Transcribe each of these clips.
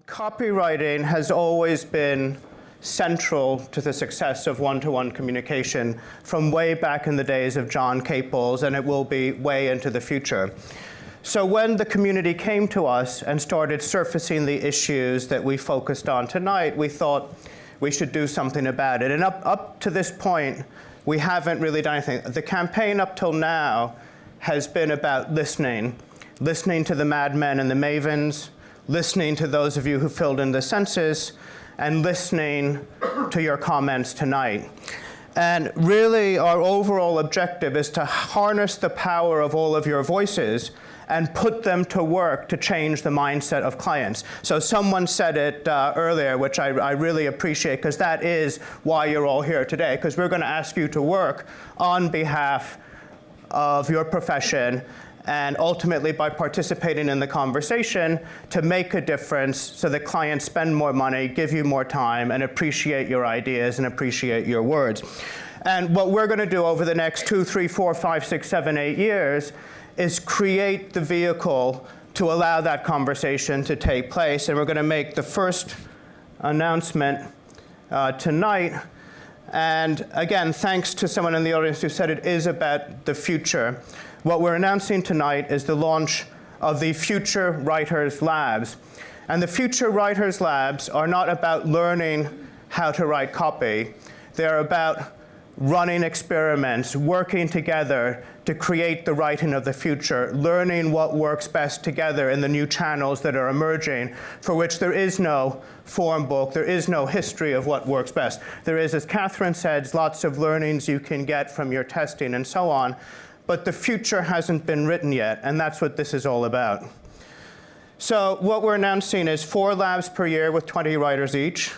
Copywriting has always been central to the success of one-to-one communication from way back in the days of John Caples, and it will be way into the future. So when the community came to us and started surfacing the issues that we focused on tonight, we thought we should do something about it. And up to this point, we haven't really done anything. The campaign up till now has been about listening to the madmen and the mavens, listening to those of you who filled in the census, and listening to your comments tonight. And really, our overall objective is to harness the power of all of your voices and put them to work to change the mindset of clients. So someone said it earlier, which I really appreciate, because that is why you're all here today, because we're going to ask you to work on behalf of your profession, and ultimately by participating in the conversation to make a difference so that clients spend more money, give you more time, and appreciate your ideas and appreciate your words. And what we're going to do over the next 2, 3, 4, 5, 6, 7, 8 years is create the vehicle to allow that conversation to take place. And we're going to make the first announcement tonight. And again, thanks to someone in the audience who said it is about the future. What we're announcing tonight is the launch of the Future Writers Labs. And the Future Writers Labs are not about learning how to write copy. They're about running experiments, working together to create the writing of the future, learning what works best together in the new channels that are emerging, for which there is no form book, there is no history of what works best. There is, as Catherine said, lots of learnings you can get from your testing and so on, but the future hasn't been written yet, and that's what this is all about. So what we're announcing is 4 labs per year with 20 writers each.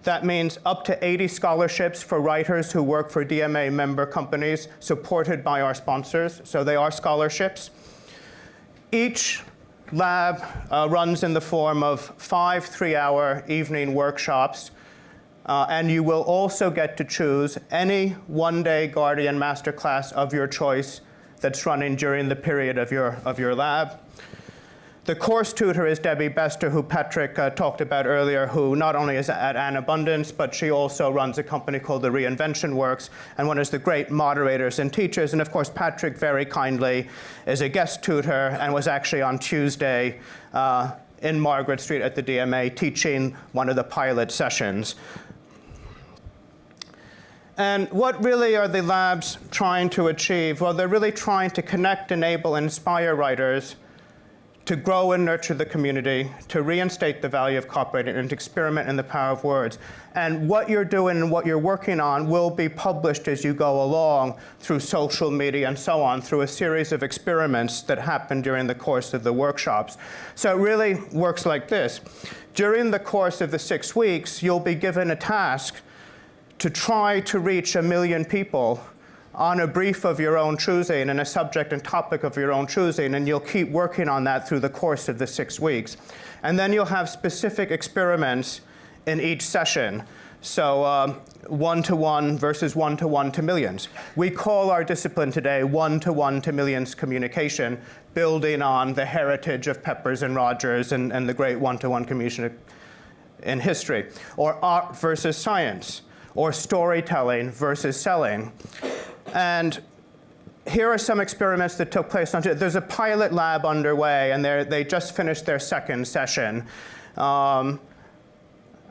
That means up to 80 scholarships for writers who work for DMA member companies supported by our sponsors, so they are scholarships. Each lab runs in the form of 5 3-hour evening workshops, and you will also get to choose any one-day Guardian Masterclass of your choice that's running during the period of your lab. The course tutor is Debbie Bester, who Patrick talked about earlier, who not only is at An Abundance, but she also runs a company called the Reinvention Works, and one of the great moderators and teachers. And of course, Patrick very kindly is a guest tutor and was actually on Tuesday in Margaret Street at the DMA teaching one of the pilot sessions. And what really are the labs trying to achieve? Well, they're really trying to connect, enable, and inspire writers to grow and nurture the community, to reinstate the value of copywriting, and to experiment in the power of words. And what you're doing and what you're working on will be published as you go along through social media and so on, through a series of experiments that happen during the course of the workshops. So it really works like this. During the course of the 6 weeks, you'll be given a task to try to reach 1 million people on a brief of your own choosing and a subject and topic of your own choosing, and you'll keep working on that through the course of the 6 weeks. And then you'll have specific experiments in each session. So one-to-one versus one-to-one to millions. We call our discipline today one-to-one to millions communication, building on the heritage of Peppers and Rogers and the great one-to-one communication in history. Or art versus science, or storytelling versus selling. And here are some experiments that took place. There's a pilot lab underway, and they just finished their 2nd session. I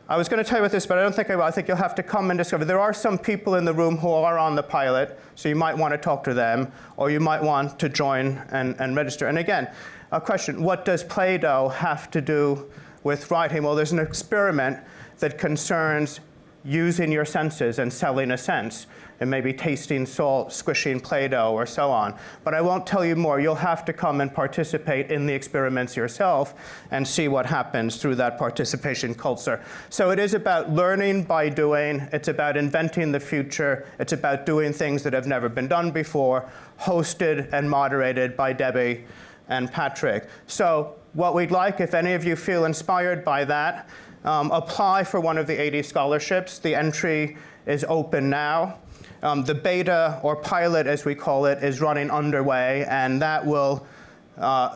was going to tell you about this, but I don't think I will. I think you'll have to come and discover. There are some people in the room who are on the pilot, so you might want to talk to them, or you might want to join and register. And again, a question, what does Play-Doh have to do with writing? Well, there's an experiment that concerns using your senses and selling a sense. It may be tasting salt, squishing Play-Doh, or so on. But I won't tell you more. You'll have to come and participate in the experiments yourself and see what happens through that participation culture. So it is about learning by doing. It's about inventing the future. It's about doing things that have never been done before, hosted and moderated by Debbie and Patrick. So what we'd like, if any of you feel inspired by that, apply for one of the 80 scholarships. The entry is open now. The beta, or pilot as we call it, is running underway, and that will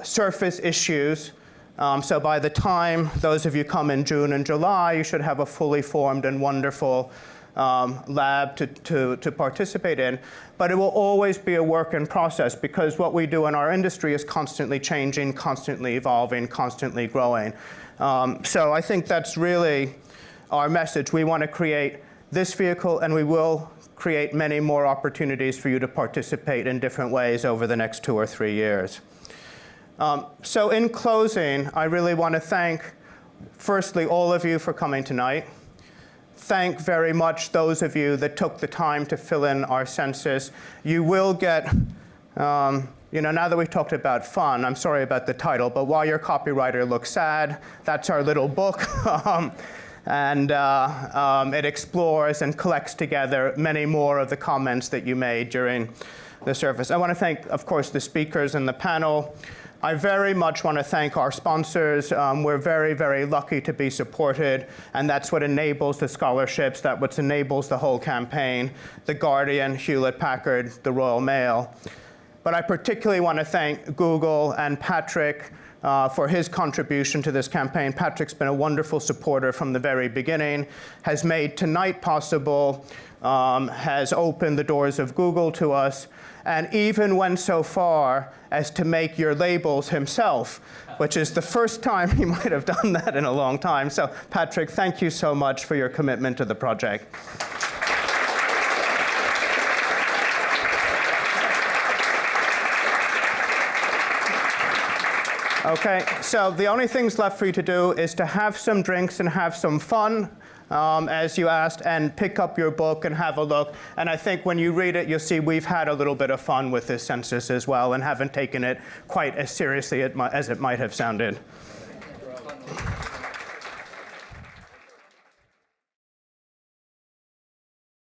surface issues So by the time those of you come in June and July, you should have a fully formed and wonderful lab to participate in. But it will always be a work in process, because what we do in our industry is constantly changing, constantly evolving, constantly growing. So I think that's really our message. We want to create this vehicle, and we will create many more opportunities for you to participate in different ways over the next 2 or 3 years. So in closing, I really want to thank, firstly, all of you for coming tonight. Thank very much those of you that took the time to fill in our census. You will get, now that we've talked about fun, I'm sorry about the title, but While Your Copywriter Looks Sad, that's our little book. And it explores and collects together many more of the comments that you made during the service. I want to thank, of course, the speakers and the panel. I very much want to thank our sponsors. We're very, very lucky to be supported, and that's what enables the scholarships, that's what enables the whole campaign: The Guardian, Hewlett-Packard, the Royal Mail. But I particularly want to thank Google and Patrick for his contribution to this campaign. Patrick's been a wonderful supporter from the very beginning, has made tonight possible, has opened the doors of Google to us, and even went so far as to make your labels himself, which is the first time he might have done that in a long time. So, Patrick, thank you so much for your commitment to the project. Okay, so the only things left for you to do is to have some drinks and have some fun, as you asked, and pick up your book and have a look. And I think when you read it, you'll see we've had a little bit of fun with this census as well, and haven't taken it quite as seriously as it might have sounded.